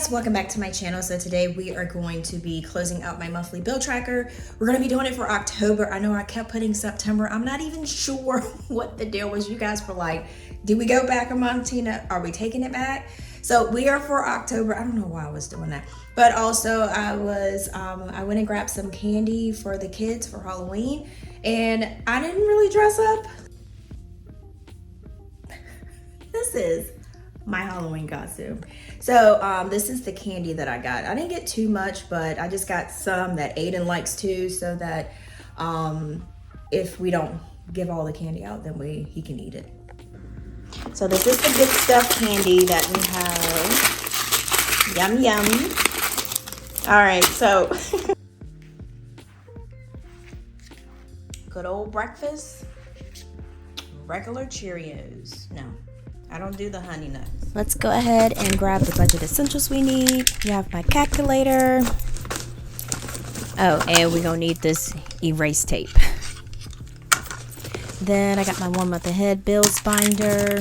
Welcome back to my channel. So today we are going to be closing out my monthly bill tracker. We're going to be doing it for October. I know I kept putting September. I'm not even sure what the deal was. You guys were like, do we go back a month, Tina? Are we taking it back? So we are for October. I don't know why I was doing that, but also I went and grabbed some candy for the kids for Halloween, and I didn't really dress up. This is my Halloween costume. So this is the candy that I got. I didn't get too much, but I just got some that Aiden likes too, so that if we don't give all the candy out, then he can eat it. So this is the good stuff candy that we have. Yum yum. All right, so good old breakfast, regular Cheerios. No, I don't do the honey nuts. Let's go ahead and grab the budget essentials we need. You have my calculator. Oh, and we're gonna need this erase tape. Then I got my 1 month ahead bills binder.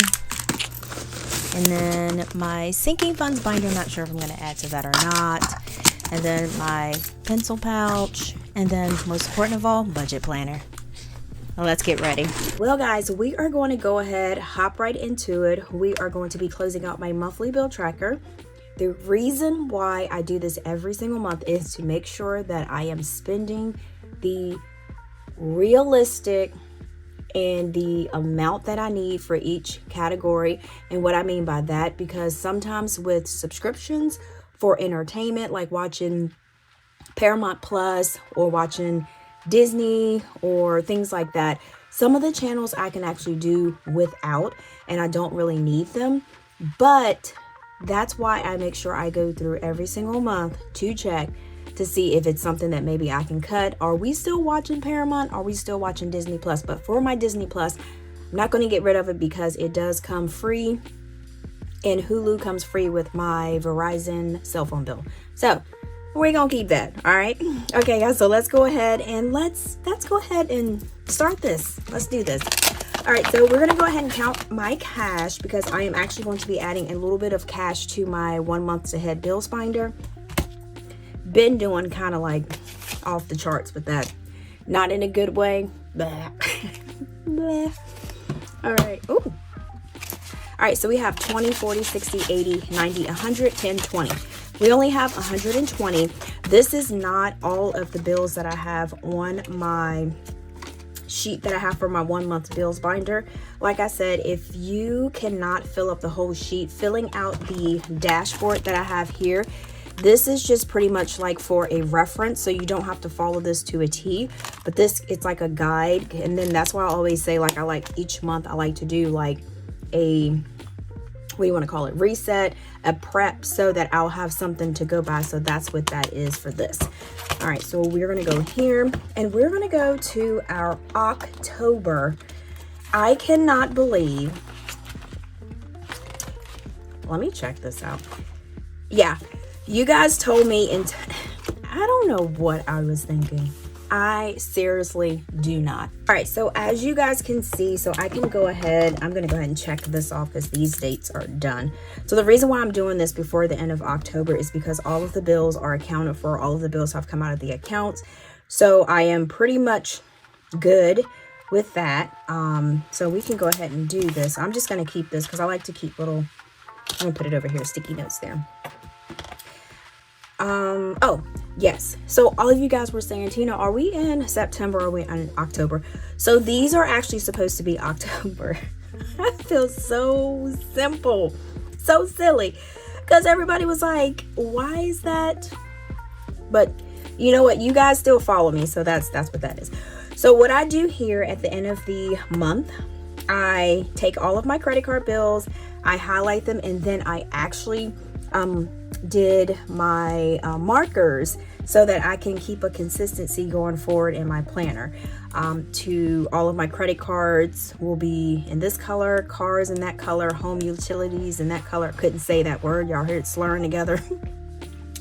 And then my sinking funds binder. Not sure if I'm gonna add to that or not. And then my pencil pouch. And then most important of all, budget planner. Let's get ready. Well guys, we are going to go ahead, hop right into it. We are going to be closing out my monthly bill tracker. The reason why I do this every single month is to make sure that I am spending the realistic and the amount that I need for each category. And what I mean by that, because sometimes with subscriptions for entertainment, like watching Paramount Plus or watching Disney or things like that, some of the channels I can actually do without, and I don't really need them. But that's why I make sure I go through every single month to check to see if it's something that maybe I can cut. Are we still watching Paramount? Are we still watching Disney Plus? But for my Disney Plus, I'm not going to get rid of it because it does come free, and Hulu comes free with my Verizon cell phone bill. So we're gonna keep that. All right, okay guys, so let's go ahead and let's go ahead and start this. Let's do this. All right, so we're gonna go ahead and count my cash, because I am actually going to be adding a little bit of cash to my 1 month ahead bills binder. Been doing kind of like off the charts with that, not in a good way. Blah. Blah. All right. Ooh. All right, so we have 20, 40, 60, 80, 90, 100, 10, 20. We only have 120. This is not all of the bills that I have on my sheet that I have for my 1 month bills binder. Like I said, if you cannot fill up the whole sheet, filling out the dashboard that I have here, this is just pretty much like for a reference, so you don't have to follow this to a T, but this, it's like a guide. And then that's why I always say, like, I like each month I like to do like a, what do you want to call it, reset, a prep, so that I'll have something to go by. So that's what that is for this. All right, so we're gonna go here and we're gonna go to our October. I cannot believe, let me check this out. Yeah, you guys told me, and I don't know what I was thinking. I seriously do not. All right, so as you guys can see, so I can go ahead, I'm gonna go ahead and check this off because these dates are done. So the reason why I'm doing this before the end of October is because all of the bills are accounted for. All of the bills have come out of the accounts. So I am pretty much good with that. So we can go ahead and do this. I'm just gonna keep this because I like to keep little, I'm gonna put it over here, sticky notes there. Oh, yes. So all of you guys were saying, Tina, are we in September or are we in October? So these are actually supposed to be October. I feel so simple, so silly, because everybody was like, why is that? But you know what? You guys still follow me. So that's what that is. So what I do here at the end of the month, I take all of my credit card bills, I highlight them, and then I actually did my markers so that I can keep a consistency going forward in my planner. To all of my credit cards will be in this color, cars in that color, home utilities in that color. Couldn't say that word, y'all heard it slurring together.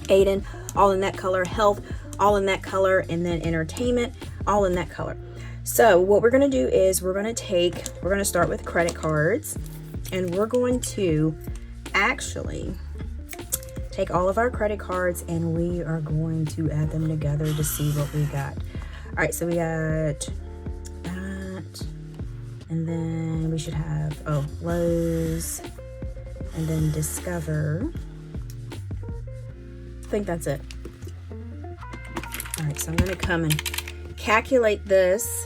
Aiden, all in that color. Health, all in that color. And then entertainment, all in that color. So what we're going to do is we're going to start with credit cards, and we're going to actually take all of our credit cards and we are going to add them together to see what we got. All right, so we got that, and then we should have, Lowe's, and then Discover. I think that's it. All right, so I'm gonna come and calculate this.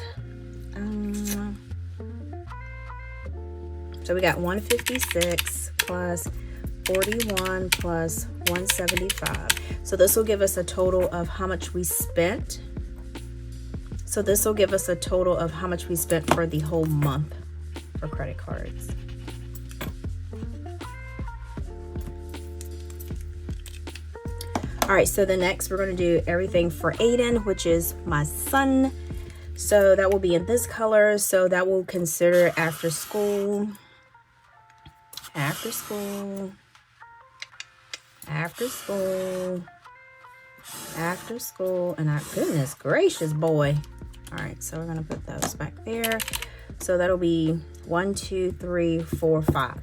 So we got 156 plus 41 plus 175. So this will give us a total of how much we spent. So this will give us a total of how much we spent for the whole month for credit cards. All right, so the next we're going to do everything for Aiden, which is my son. So that will be in this color. So that will consider after school, and goodness gracious, boy. All right, so we're gonna put those back there. So that'll be 1, 2, 3, 4, 5.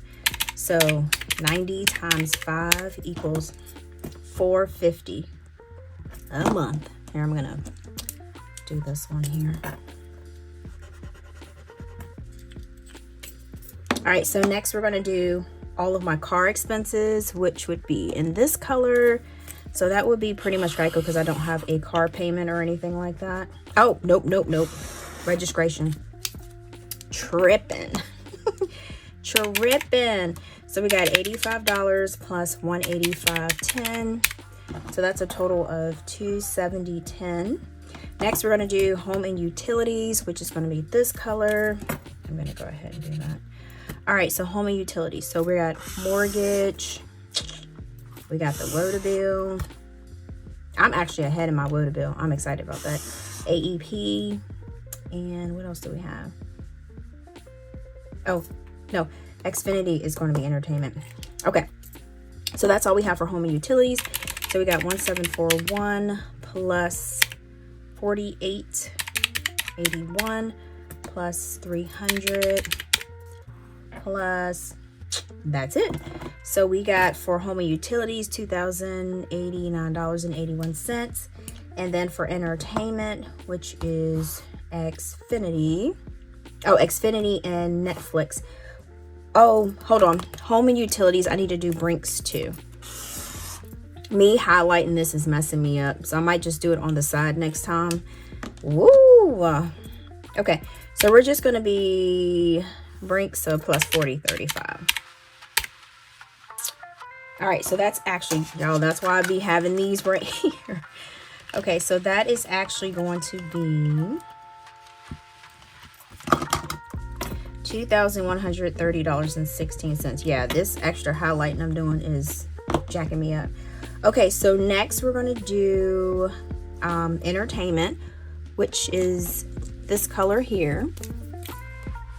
So 90 times 5 equals 450 a month. Here, I'm gonna do this one here. All right, so next we're gonna do all of my car expenses, which would be in this color. So that would be pretty much Geico because I don't have a car payment or anything like that. Oh, nope. Registration. Tripping. Tripping. So we got $85 plus $185.10. So that's a total of $270.10. Next, we're going to do home and utilities, which is going to be this color. I'm going to go ahead and do that. All right, so home and utilities. So we got mortgage. We got the water bill. I'm actually ahead in my water bill. I'm excited about that. AEP. And what else do we have? Oh, no. Xfinity is going to be entertainment. Okay. So that's all we have for home and utilities. So we got 1741 plus 4881 plus 300 plus, that's it. So we got for home and utilities $2,089.81. And then for entertainment, which is Xfinity and Netflix. Oh, hold on. Home and utilities, I need to do Brinks too. Me highlighting this is messing me up, so I might just do it on the side next time. Woo! Okay, so we're just gonna be Brinks, so plus 4035. All right, so that's actually, y'all, that's why I be having these right here. Okay, so that is actually going to be $2,130.16. Yeah, this extra highlighting I'm doing is jacking me up. Okay, so next we're going to do entertainment, which is this color here.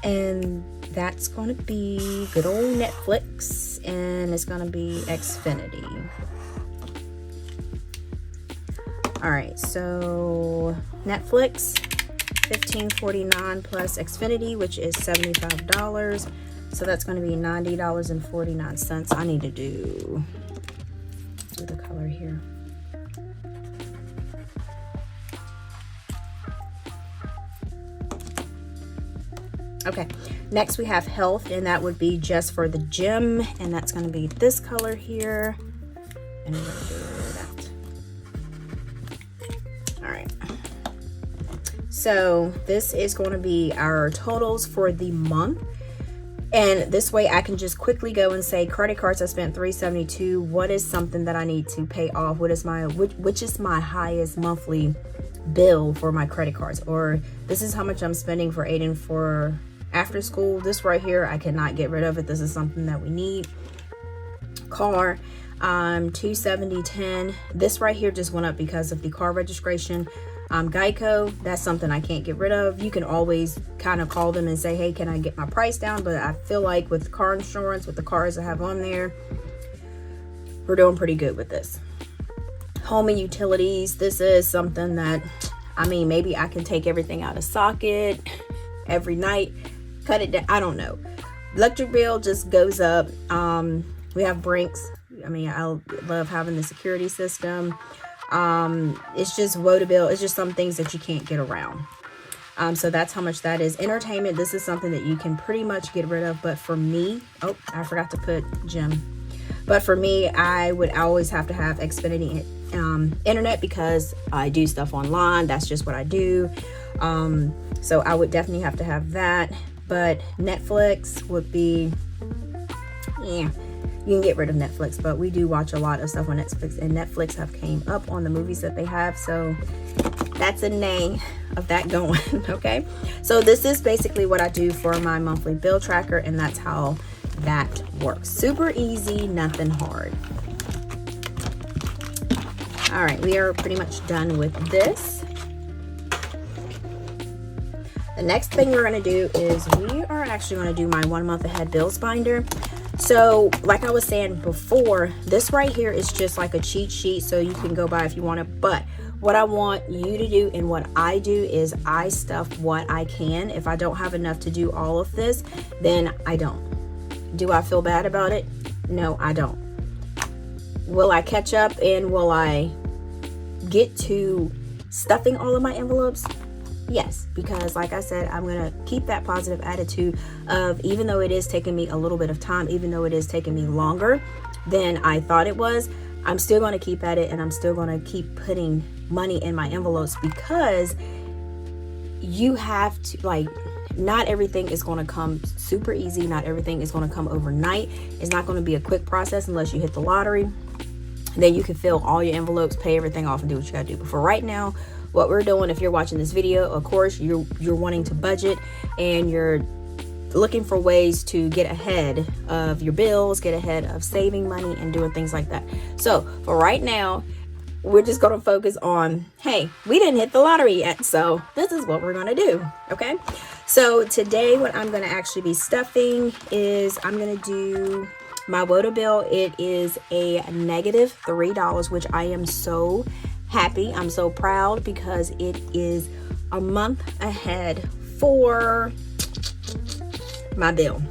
And that's going to be good old Netflix, and it's going to be Xfinity. All right, so Netflix, $15.49 plus Xfinity, which is $75. So that's going to be $90.49. I need to do the color here. Okay, next we have health, and that would be just for the gym, and that's going to be this color here, and we're going to do that. All right, so this is going to be our totals for the month. And this way I can just quickly go and say credit cards I spent $372. What is something that I need to pay off? What is my which is my highest monthly bill for my credit cards? Or this is how much I'm spending for Aiden for after school. This right here, I cannot get rid of it. This is something that we need. Car, 270.10. This right here just went up because of the car registration. Geico, that's something I can't get rid of. You can always kind of call them and say, hey, can I get my price down? But I feel like with car insurance, with the cars I have on there, we're doing pretty good with this. Home and utilities, this is something that, I mean, maybe I can take everything out of socket every night, cut it down, I don't know. Electric bill just goes up. We have Brinks. I mean, I love having the security system. It's just water bill. It's just some things that you can't get around. So that's how much that is. Entertainment, this is something that you can pretty much get rid of. But for me, oh, I forgot to put gym. But for me, I would always have to have Xfinity internet because I do stuff online. That's just what I do. So I would definitely have to have that. But Netflix would be, yeah, you can get rid of Netflix, but we do watch a lot of stuff on Netflix, and Netflix have came up on the movies that they have. So that's a nay of that going. Okay, so this is basically what I do for my monthly bill tracker, and that's how that works. Super easy, nothing hard. All right, we are pretty much done with this. The next thing we're going to do is we are actually going to do my 1 month ahead bills binder. So like I was saying before, this right here is just like a cheat sheet, so you can go by if you want it. But what I want you to do and what I do is I stuff what I can. If I don't have enough to do all of this, then I don't. Do I feel bad about it? No, I don't. Will I catch up and will I get to stuffing all of my envelopes? Yes, because like I said, I'm going to keep that positive attitude of, even though it is taking me a little bit of time, even though it is taking me longer than I thought it was, I'm still going to keep at it, and I'm still going to keep putting money in my envelopes, because you have to, like, not everything is going to come super easy. Not everything is going to come overnight. It's not going to be a quick process unless you hit the lottery. Then you can fill all your envelopes, pay everything off, and do what you got to do. But for right now, what we're doing, if you're watching this video, of course, you're wanting to budget and you're looking for ways to get ahead of your bills, get ahead of saving money and doing things like that. So for right now, we're just going to focus on, hey, we didn't hit the lottery yet, so this is what we're going to do. Okay, so today what I'm going to actually be stuffing is I'm going to do my water bill. It is a negative $3, which I am so happy. I'm so proud because it is a month ahead for my bill.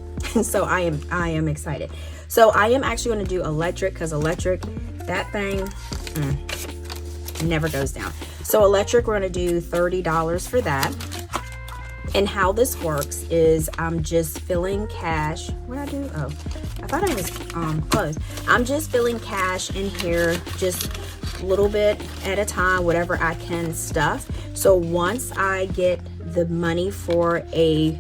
So I am excited. So I am actually going to do electric, because electric, that thing never goes down. So electric, we're going to do $30 for that. And how this works is I'm just filling cash. What did I do? Oh, I thought I was closed. I'm just filling cash in here, just a little bit at a time, whatever I can stuff. So once I get the money for a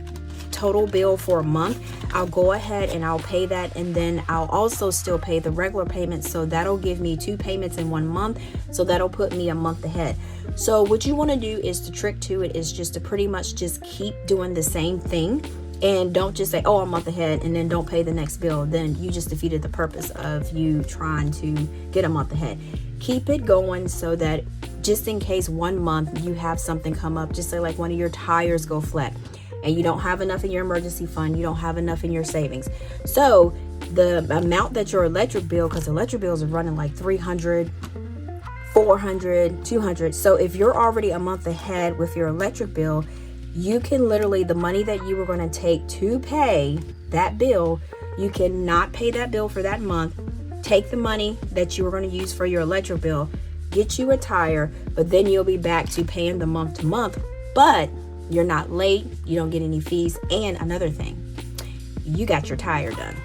total bill for a month, I'll go ahead and I'll pay that, and then I'll also still pay the regular payments. So that'll give me 2 payments in 1 month. So that'll put me a month ahead. So what you want to do is, the trick to it is just to pretty much just keep doing the same thing, and don't just say, oh, I'm a month ahead, and then don't pay the next bill. Then you just defeated the purpose of you trying to get a month ahead. Keep it going so that just in case 1 month you have something come up, just say like one of your tires go flat and you don't have enough in your emergency fund, you don't have enough in your savings. So the amount that your electric bill, because electric bills are running like $300, $400, $200. So if you're already a month ahead with your electric bill, you can literally, the money that you were going to take to pay that bill, you cannot pay that bill for that month. Take the money that you were going to use for your electric bill, get you a tire, but then you'll be back to paying the month to month. But you're not late, you don't get any fees, and another thing, you got your tire done.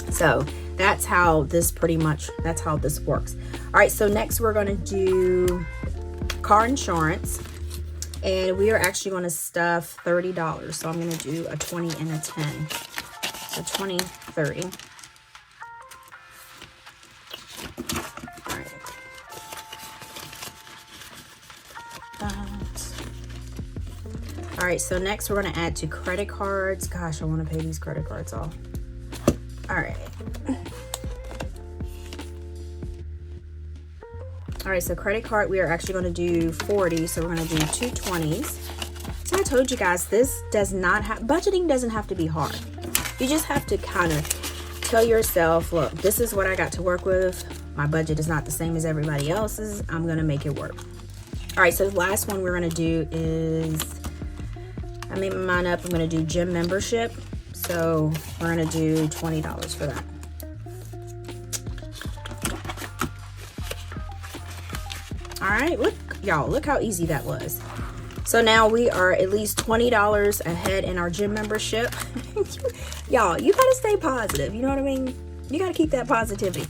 So that's how this that's how this works. All right, so next we're going to do car insurance, and we are actually going to stuff $30. So I'm going to do a 20 and a 10. So 20, 30. All right. All right, so next we're going to add to credit cards. Gosh, I want to pay these credit cards off. All right. All right, so credit card, we are actually going to do 40, so we're going to do 2 20s. So I told you guys, this does not have, budgeting doesn't have to be hard. You just have to kind of tell yourself, look, this is what I got to work with. My budget is not the same as everybody else's. I'm going to make it work. All right, so the last one we're going to do is, I made mine up. I'm going to do gym membership. So we're going to do $20 for that. All right, look, y'all, look how easy that was. So now we are at least $20 ahead in our gym membership. Y'all, you gotta stay positive. You know what I mean? You gotta keep that positivity.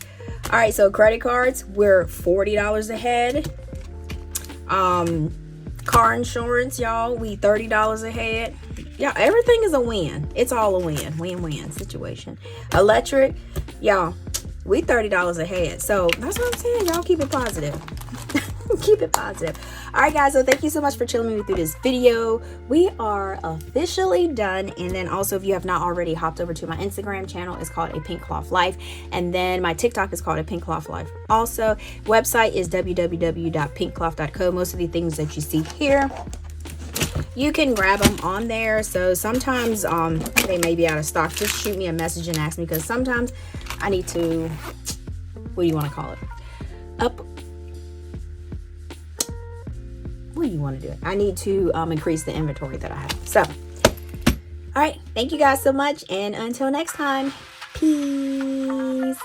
All right, so credit cards, we're $40 ahead. Car insurance, y'all, we $30 ahead. Yeah, everything is a win. It's all a win. Win-win situation. Electric, y'all, we $30 ahead. So that's what I'm saying. Y'all keep it positive. Keep it positive. All right, guys, so thank you so much for chilling me through this video. We are officially done. And then also, if you have not already hopped over to my Instagram channel, it's called APinkeClothlife, and then my TikTok is called APinkeClothlife. Also, website is www.pinkcloth.co. Most of the things that you see here, you can grab them on there. So sometimes they may be out of stock. Just shoot me a message and ask me, because sometimes I need to, what do you want to call it, what do you want to do? I need to increase the inventory that I have. So, all right, thank you guys so much, and until next time, peace.